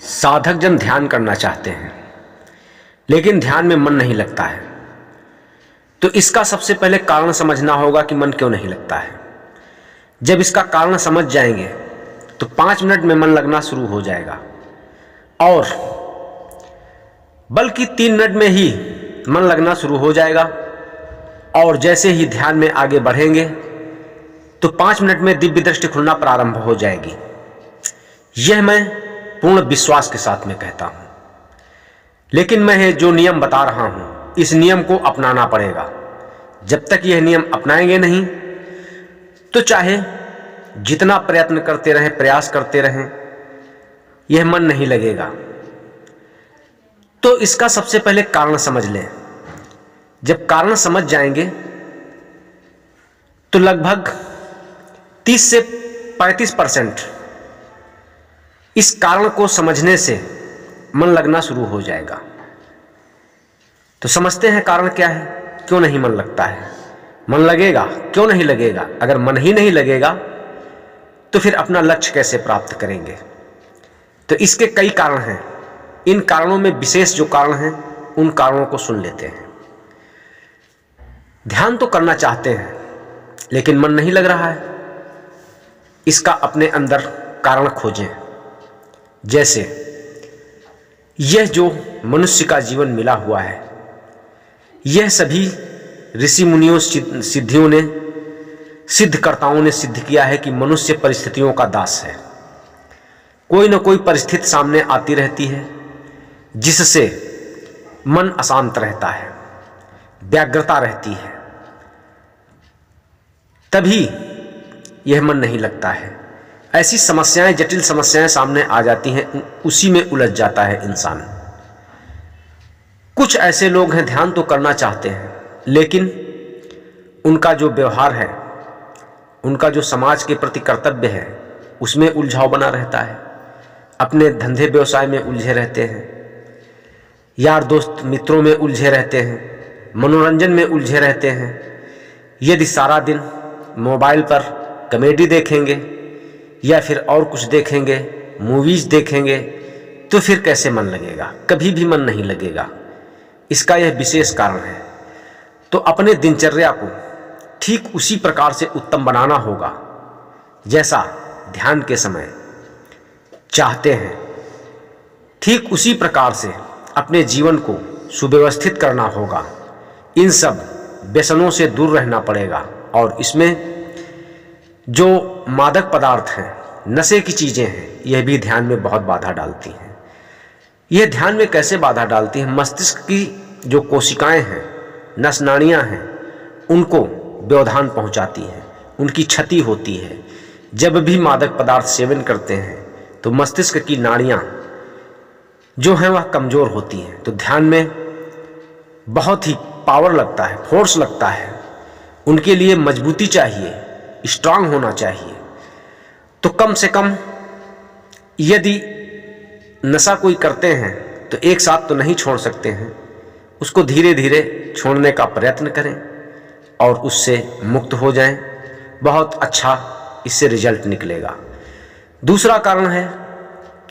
साधक जन ध्यान करना चाहते हैं लेकिन ध्यान में मन नहीं लगता है, तो इसका सबसे पहले कारण समझना होगा कि मन क्यों नहीं लगता है। जब इसका कारण समझ जाएंगे तो 5 मिनट में मन लगना शुरू हो जाएगा और बल्कि 3 मिनट में ही मन लगना शुरू हो जाएगा। और जैसे ही ध्यान में आगे बढ़ेंगे तो 5 मिनट में दिव्य दृष्टि खुलना प्रारंभ हो जाएगी। यह मैं पूर्ण विश्वास के साथ में कहता हूं। लेकिन मैं जो नियम बता रहा हूं, इस नियम को अपनाना पड़ेगा। जब तक यह नियम अपनाएंगे नहीं तो चाहे जितना प्रयत्न करते रहें, प्रयास करते रहें, यह मन नहीं लगेगा। तो इसका सबसे पहले कारण समझ लें। जब कारण समझ जाएंगे तो लगभग 30 से 35% इस कारण को समझने से मन लगना शुरू हो जाएगा। तो समझते हैं कारण क्या है, क्यों नहीं मन लगता है। मन लगेगा, क्यों नहीं लगेगा? अगर मन ही नहीं लगेगा तो फिर अपना लक्ष्य कैसे प्राप्त करेंगे? तो इसके कई कारण हैं। इन कारणों में विशेष जो कारण हैं उन कारणों को सुन लेते हैं। ध्यान तो करना चाहते हैं लेकिन मन नहीं लग रहा है, इसका अपने अंदर कारण खोजें। जैसे यह जो मनुष्य का जीवन मिला हुआ है, यह सभी ऋषि मुनियों, सिद्धियों ने, सिद्धकर्ताओं ने सिद्ध किया है कि मनुष्य परिस्थितियों का दास है। कोई न कोई परिस्थिति सामने आती रहती है जिससे मन अशांत रहता है, व्यग्रता रहती है, तभी यह मन नहीं लगता है। ऐसी समस्याएं, जटिल समस्याएं सामने आ जाती हैं, उसी में उलझ जाता है इंसान। कुछ ऐसे लोग हैं ध्यान तो करना चाहते हैं लेकिन उनका जो व्यवहार है, उनका जो समाज के प्रति कर्तव्य है, उसमें उलझाव बना रहता है। अपने धंधे व्यवसाय में उलझे रहते हैं, यार दोस्त मित्रों में उलझे रहते हैं, मनोरंजन में उलझे रहते हैं। यदि सारा दिन मोबाइल पर कॉमेडी देखेंगे या फिर और कुछ देखेंगे, मूवीज देखेंगे, तो फिर कैसे मन लगेगा? कभी भी मन नहीं लगेगा। इसका यह विशेष कारण है। तो अपने दिनचर्या को ठीक उसी प्रकार से उत्तम बनाना होगा जैसा ध्यान के समय चाहते हैं। ठीक उसी प्रकार से अपने जीवन को सुव्यवस्थित करना होगा। इन सब व्यसनों से दूर रहना पड़ेगा और इसमें जो मादक पदार्थ हैं, नशे की चीज़ें हैं, यह भी ध्यान में बहुत बाधा डालती हैं। यह ध्यान में कैसे बाधा डालती है? मस्तिष्क की जो कोशिकाएं हैं, नस नाड़ियाँ हैं, उनको व्यवधान पहुंचाती हैं, उनकी क्षति होती है। जब भी मादक पदार्थ सेवन करते हैं तो मस्तिष्क की नाड़ियाँ जो हैं वह कमज़ोर होती हैं। तो ध्यान में बहुत ही पावर लगता है, फोर्स लगता है। उनके लिए मजबूती चाहिए, स्ट्रांग होना चाहिए। तो कम से कम यदि नशा कोई करते हैं तो एक साथ तो नहीं छोड़ सकते हैं, उसको धीरे धीरे छोड़ने का प्रयत्न करें और उससे मुक्त हो जाएं। बहुत अच्छा इससे रिजल्ट निकलेगा। दूसरा कारण है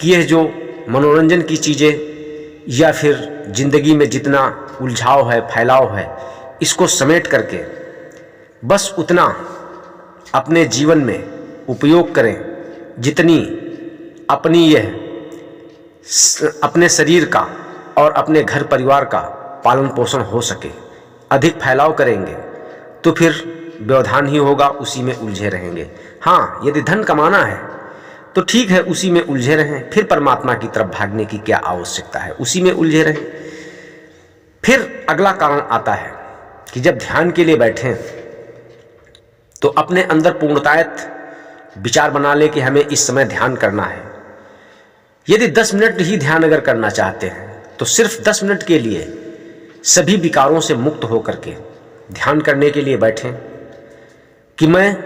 कि यह जो मनोरंजन की चीज़ें या फिर जिंदगी में जितना उलझाव है, फैलाव है, इसको समेट करके बस उतना अपने जीवन में उपयोग करें जितनी अपने शरीर का और अपने घर परिवार का पालन पोषण हो सके। अधिक फैलाव करेंगे तो फिर व्यवधान ही होगा, उसी में उलझे रहेंगे। हाँ, यदि धन कमाना है तो ठीक है, उसी में उलझे रहें। फिर परमात्मा की तरफ भागने की क्या आवश्यकता है? उसी में उलझे रहें। फिर अगला कारण आता है कि जब ध्यान के लिए बैठें तो अपने अंदर पूर्णतायत विचार बना ले कि हमें इस समय ध्यान करना है। यदि 10 मिनट ही ध्यान अगर करना चाहते हैं तो सिर्फ 10 मिनट के लिए सभी विकारों से मुक्त होकर के ध्यान करने के लिए बैठें कि मैं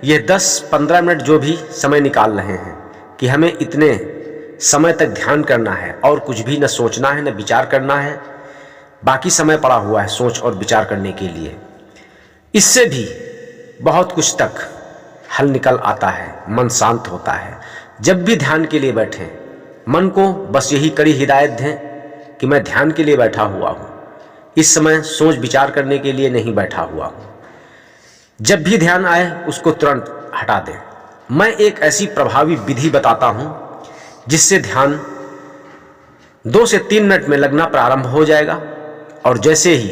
यह 10-15 मिनट जो भी समय निकाल रहे हैं कि हमें इतने समय तक ध्यान करना है और कुछ भी न सोचना है, न विचार करना है। बाकी समय पड़ा हुआ है सोच और विचार करने के लिए। इससे भी बहुत कुछ तक हल निकल आता है, मन शांत होता है। जब भी ध्यान के लिए बैठें मन को बस यही कड़ी हिदायत दें कि मैं ध्यान के लिए बैठा हुआ हूँ, इस समय सोच विचार करने के लिए नहीं बैठा हुआ हूँ। जब भी ध्यान आए उसको तुरंत हटा दें। मैं एक ऐसी प्रभावी विधि बताता हूँ जिससे ध्यान 2 से 3 मिनट में लगना प्रारंभ हो जाएगा, और जैसे ही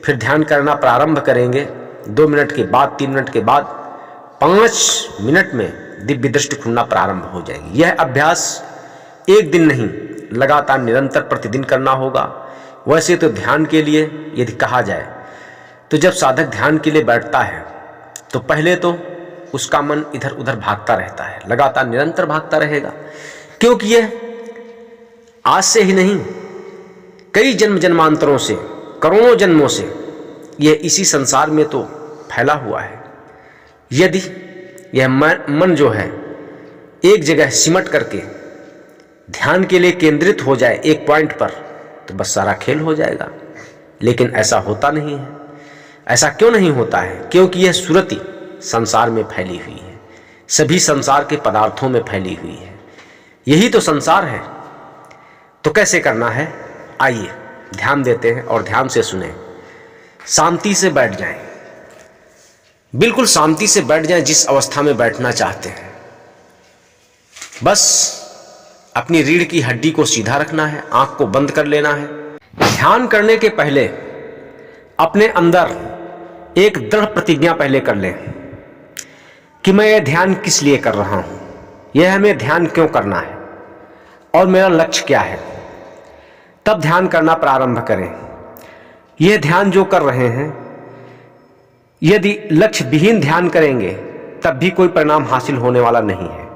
फिर ध्यान करना प्रारंभ करेंगे 2 मिनट के बाद, 3 मिनट के बाद 5 मिनट में दिव्य दृष्टि खुलना प्रारंभ हो जाएगी। यह अभ्यास एक दिन नहीं, लगातार निरंतर प्रतिदिन करना होगा। वैसे तो ध्यान के लिए यदि कहा जाए तो जब साधक ध्यान के लिए बैठता है तो पहले तो उसका मन इधर उधर भागता रहता है, लगातार निरंतर भागता रहेगा, क्योंकि यह आज से ही नहीं, कई जन्म जन्मांतरों से, करोड़ों जन्मों से यह इसी संसार में तो फैला हुआ है। यदि यह मन जो है एक जगह सिमट करके ध्यान के लिए केंद्रित हो जाए एक पॉइंट पर, तो बस सारा खेल हो जाएगा। लेकिन ऐसा होता नहीं है। ऐसा क्यों नहीं होता है? क्योंकि यह सुरति संसार में फैली हुई है, सभी संसार के पदार्थों में फैली हुई है। यही तो संसार है। तो कैसे करना है? आइए ध्यान देते हैं और ध्यान से सुने। शांति से बैठ जाएं, बिल्कुल शांति से बैठ जाएं, जिस अवस्था में बैठना चाहते हैं। बस अपनी रीढ़ की हड्डी को सीधा रखना है, आंख को बंद कर लेना है। ध्यान करने के पहले अपने अंदर एक दृढ़ प्रतिज्ञा पहले कर लें कि मैं यह ध्यान किस लिए कर रहा हूं, यह हमें ध्यान क्यों करना है और मेरा लक्ष्य क्या है। तब ध्यान करना प्रारंभ करें। यह ध्यान जो कर रहे हैं, यदि लक्ष्य विहीन ध्यान करेंगे तब भी कोई परिणाम हासिल होने वाला नहीं है।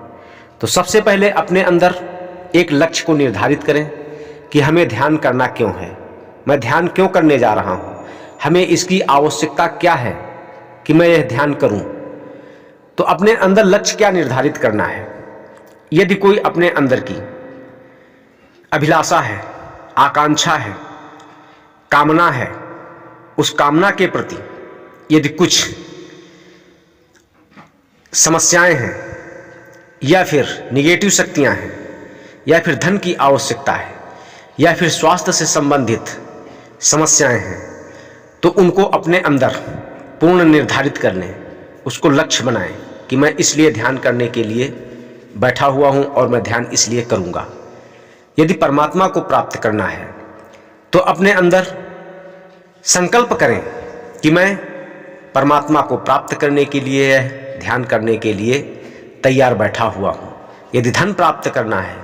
तो सबसे पहले अपने अंदर एक लक्ष्य को निर्धारित करें कि हमें ध्यान करना क्यों है, मैं ध्यान क्यों करने जा रहा हूं, हमें इसकी आवश्यकता क्या है कि मैं यह ध्यान करूं। तो अपने अंदर लक्ष्य क्या निर्धारित करना है। यदि कोई अपने अंदर की अभिलाषा है, आकांक्षा है, कामना है, उस कामना के प्रति यदि कुछ समस्याएं हैं या फिर निगेटिव शक्तियां हैं या फिर धन की आवश्यकता है या फिर स्वास्थ्य से संबंधित समस्याएं हैं, तो उनको अपने अंदर पूर्ण निर्धारित कर लें, उसको लक्ष्य बनाएं कि मैं इसलिए ध्यान करने के लिए बैठा हुआ हूं और मैं ध्यान इसलिए करूंगा। यदि परमात्मा को प्राप्त करना है तो अपने अंदर संकल्प करें कि मैं परमात्मा को प्राप्त करने के लिए, ध्यान करने के लिए तैयार बैठा हुआ हूं। यदि धन प्राप्त करना है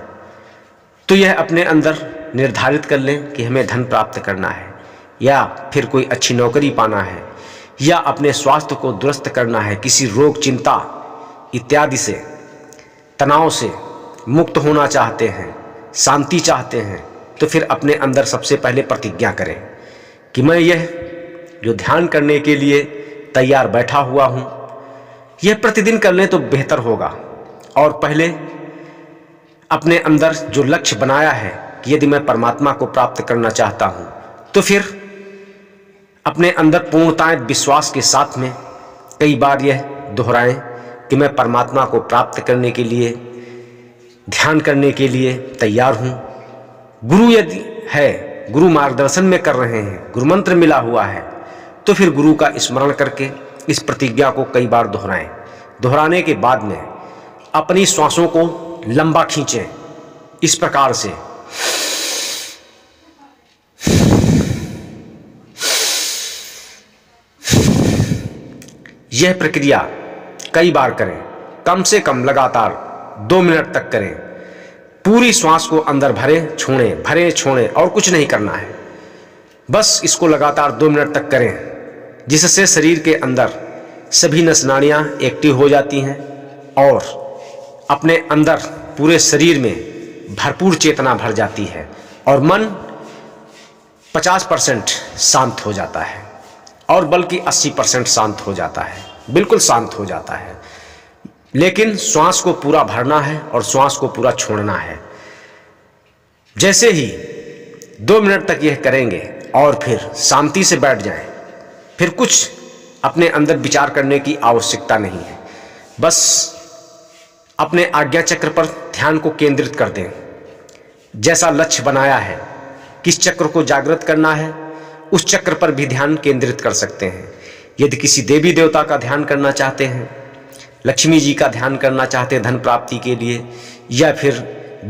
तो यह अपने अंदर निर्धारित कर लें कि हमें धन प्राप्त करना है, या फिर कोई अच्छी नौकरी पाना है, या अपने स्वास्थ्य को दुरुस्त करना है, किसी रोग, चिंता इत्यादि से, तनाव से मुक्त होना चाहते हैं, शांति चाहते हैं, तो फिर अपने अंदर सबसे पहले प्रतिज्ञा करें कि मैं यह जो ध्यान करने के लिए तैयार बैठा हुआ हूं, यह प्रतिदिन कर लें तो बेहतर होगा। और पहले अपने अंदर जो लक्ष्य बनाया है कि यदि मैं परमात्मा को प्राप्त करना चाहता हूं, तो फिर अपने अंदर पूर्णतः विश्वास के साथ में कई बार यह दोहराएं कि मैं परमात्मा को प्राप्त करने के लिए, ध्यान करने के लिए तैयार हूं। गुरु यदि है, गुरु मार्गदर्शन में कर रहे हैं, गुरु मंत्र मिला हुआ है, तो फिर गुरु का स्मरण करके इस प्रतिज्ञा को कई बार दोहराएं। दोहराने के बाद में अपनी श्वासों को लंबा खींचें, इस प्रकार से। यह प्रक्रिया कई बार करें, कम से कम लगातार 2 मिनट तक करें। पूरी श्वास को अंदर भरें, छोड़ें, भरें, छोड़ें, और कुछ नहीं करना है। बस इसको लगातार 2 मिनट तक करें, जिससे शरीर के अंदर सभी नस नाड़ियां एक्टिव हो जाती हैं और अपने अंदर पूरे शरीर में भरपूर चेतना भर जाती है और मन 50% शांत हो जाता है, और बल्कि 80% शांत हो जाता है, बिल्कुल शांत हो जाता है। लेकिन श्वास को पूरा भरना है और श्वास को पूरा छोड़ना है। जैसे ही 2 मिनट तक यह करेंगे और फिर शांति से बैठ जाएं, फिर कुछ अपने अंदर विचार करने की आवश्यकता नहीं है। बस अपने आज्ञा चक्र पर ध्यान को केंद्रित कर दें जैसा लक्ष्य बनाया है, किस चक्र को जागृत करना है, उस चक्र पर भी ध्यान केंद्रित कर सकते हैं। यदि किसी देवी देवता का ध्यान करना चाहते हैं, लक्ष्मी जी का ध्यान करना चाहते हैं धन प्राप्ति के लिए, या फिर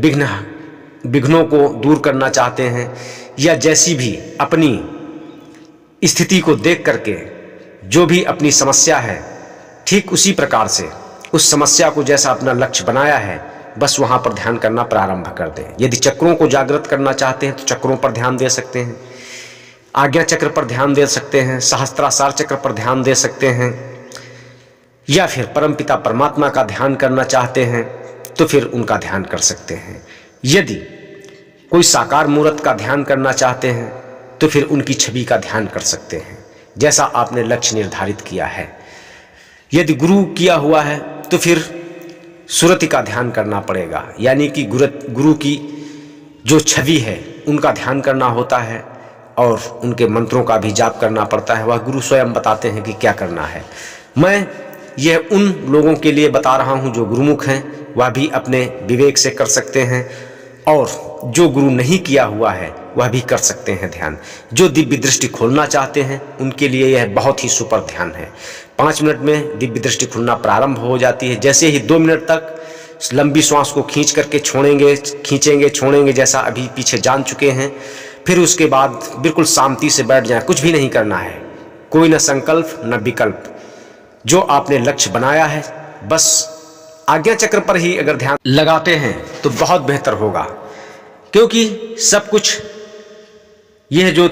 विघ्नों को दूर करना चाहते हैं, या जैसी भी अपनी स्थिति को देख करके जो भी अपनी समस्या है, ठीक उसी प्रकार से उस समस्या को जैसा अपना लक्ष्य बनाया है, बस वहाँ पर ध्यान करना प्रारंभ कर दें। यदि चक्रों को जागृत करना चाहते हैं तो चक्रों पर ध्यान दे सकते हैं, आज्ञा चक्र पर ध्यान दे सकते हैं, सहस्त्रासार चक्र पर ध्यान दे सकते हैं, या फिर परमपिता परमात्मा का ध्यान करना चाहते हैं तो फिर उनका ध्यान कर सकते हैं। यदि कोई साकार मूर्त का ध्यान करना चाहते हैं तो फिर उनकी छवि का ध्यान कर सकते हैं, जैसा आपने लक्ष्य निर्धारित किया है। यदि गुरु किया हुआ है तो फिर सुरति का ध्यान करना पड़ेगा, यानी कि गुरु की जो छवि है उनका ध्यान करना होता है और उनके मंत्रों का भी जाप करना पड़ता है। वह गुरु स्वयं बताते हैं कि क्या करना है। मैं यह उन लोगों के लिए बता रहा हूं जो गुरुमुख हैं, वह भी अपने विवेक से कर सकते हैं, और जो गुरु नहीं किया हुआ है वह भी कर सकते हैं ध्यान। जो दिव्य दृष्टि खोलना चाहते हैं उनके लिए यह बहुत ही सुपर ध्यान है। 5 मिनट में दिव्य दृष्टि खुलना प्रारंभ हो जाती है। जैसे ही 2 मिनट तक लंबी श्वास को खींच करके खींचेंगे छोड़ेंगे, जैसा अभी पीछे जान चुके हैं, फिर उसके बाद बिल्कुल शांति से बैठ जाएं। कुछ भी नहीं करना है, कोई न संकल्प न विकल्प। जो आपने लक्ष्य बनाया है, बस आज्ञा चक्र पर ही अगर ध्यान लगाते हैं तो बहुत बेहतर होगा, क्योंकि सब कुछ यह जो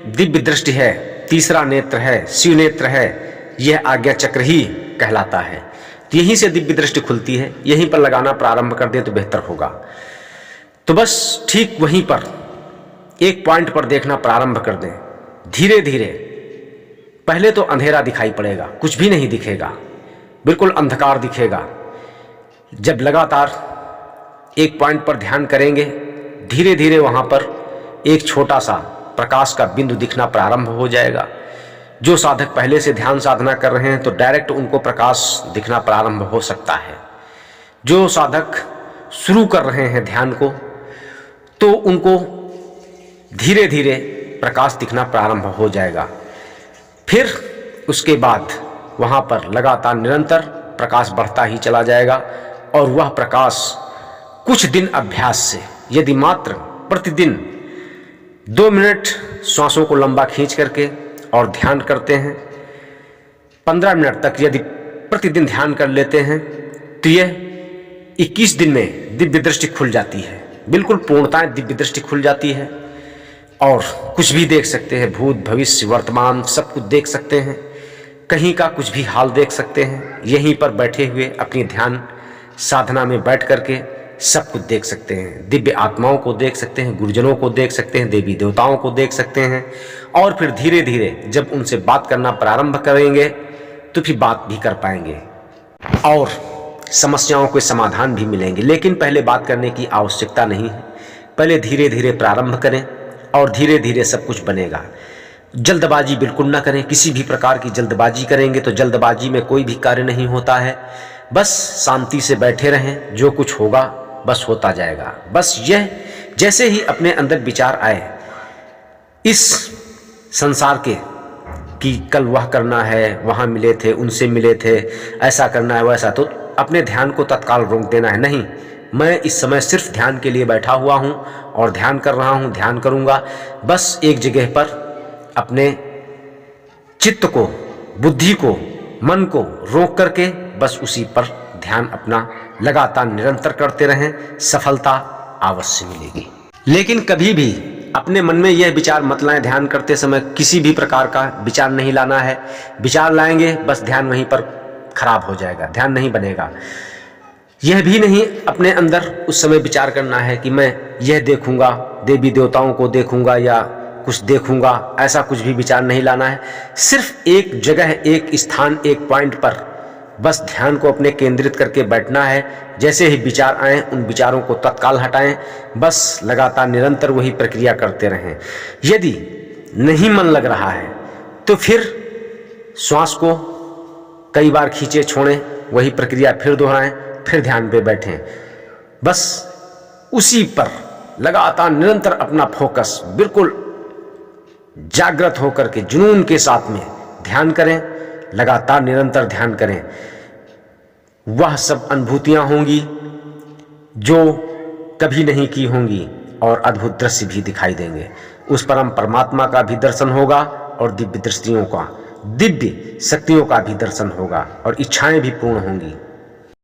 दिव्य दृष्टि है, तीसरा नेत्र है, शिव नेत्र है, यह आज्ञा चक्र ही कहलाता है। तो यहीं से दिव्य दृष्टि खुलती है, यहीं पर लगाना प्रारंभ कर दें तो बेहतर होगा। तो बस ठीक वहीं पर एक पॉइंट पर देखना प्रारंभ कर दें। धीरे धीरे पहले तो अंधेरा दिखाई पड़ेगा, कुछ भी नहीं दिखेगा, बिल्कुल अंधकार दिखेगा। जब लगातार एक पॉइंट पर ध्यान करेंगे, धीरे धीरे वहां पर एक छोटा सा प्रकाश का बिंदु दिखना प्रारंभ हो जाएगा। जो साधक पहले से ध्यान साधना कर रहे हैं तो डायरेक्ट उनको प्रकाश दिखना प्रारंभ हो सकता है। जो साधक शुरू कर रहे हैं ध्यान को, तो उनको धीरे धीरे प्रकाश दिखना प्रारंभ हो जाएगा। फिर उसके बाद वहाँ पर लगातार निरंतर प्रकाश बढ़ता ही चला जाएगा, और वह प्रकाश कुछ दिन अभ्यास से, यदि मात्र प्रतिदिन 2 मिनट श्वासों को लंबा खींच करके और ध्यान करते हैं, 15 मिनट तक यदि प्रतिदिन ध्यान कर लेते हैं, तो यह 21 दिन में दिव्य दृष्टि खुल जाती है। बिल्कुल पूर्णताएं दिव्य दृष्टि खुल जाती है, और कुछ भी देख सकते हैं, भूत भविष्य वर्तमान सब कुछ देख सकते हैं, कहीं का कुछ भी हाल देख सकते हैं। यहीं पर बैठे हुए अपनी ध्यान साधना में बैठ करके सब कुछ देख सकते हैं। दिव्य आत्माओं को देख सकते हैं, गुरुजनों को देख सकते हैं, देवी देवताओं को देख सकते हैं, और फिर धीरे धीरे जब उनसे बात करना प्रारंभ करेंगे तो फिर बात भी कर पाएंगे और समस्याओं के समाधान भी मिलेंगे। लेकिन पहले बात करने की आवश्यकता नहीं है, पहले धीरे धीरे प्रारंभ करें और धीरे धीरे सब कुछ बनेगा। जल्दबाजी बिल्कुल ना करें, किसी भी प्रकार की जल्दबाजी करेंगे तो जल्दबाजी में कोई भी कार्य नहीं होता है। बस शांति से बैठे रहें, जो कुछ होगा बस होता जाएगा। बस यह जैसे ही अपने अंदर विचार आए इस संसार के कि कल वह करना है, वहाँ मिले थे, उनसे मिले थे, ऐसा करना है वैसा, तो अपने ध्यान को तत्काल रोक देना है। नहीं, मैं इस समय सिर्फ ध्यान के लिए बैठा हुआ हूँ और ध्यान कर रहा हूँ, ध्यान करूँगा। बस एक जगह पर अपने चित्त को, बुद्धि को, मन को रोक करके बस उसी पर ध्यान अपना लगातार निरंतर करते रहें, सफलता अवश्य मिलेगी। लेकिन कभी भी अपने मन में यह विचार मत लाएं, ध्यान करते समय किसी भी प्रकार का विचार नहीं लाना है। विचार लाएंगे बस ध्यान वहीं पर खराब हो जाएगा, ध्यान नहीं बनेगा। यह भी नहीं अपने अंदर उस समय विचार करना है कि मैं यह देखूंगा, देवी देवताओं को देखूंगा या कुछ देखूंगा, ऐसा कुछ भी विचार नहीं लाना है। सिर्फ एक जगह, एक स्थान, एक पॉइंट पर बस ध्यान को अपने केंद्रित करके बैठना है। जैसे ही विचार आए उन विचारों को तत्काल हटाएं, बस लगातार निरंतर वही प्रक्रिया करते रहें। यदि नहीं मन लग रहा है तो फिर श्वास को कई बार खींचे छोड़ें, वही प्रक्रिया फिर दोहराएं, फिर ध्यान पे बैठें। बस उसी पर लगातार निरंतर अपना फोकस बिल्कुल जागृत होकर के जुनून के साथ में ध्यान करें, लगातार निरंतर ध्यान करें। वह सब अनुभूतियां होंगी जो कभी नहीं की होंगी और अद्भुत दृश्य भी दिखाई देंगे। उस परम परमात्मा का भी दर्शन होगा और दिव्य दृष्टियों का, दिव्य शक्तियों का भी दर्शन होगा और इच्छाएं भी पूर्ण होंगी।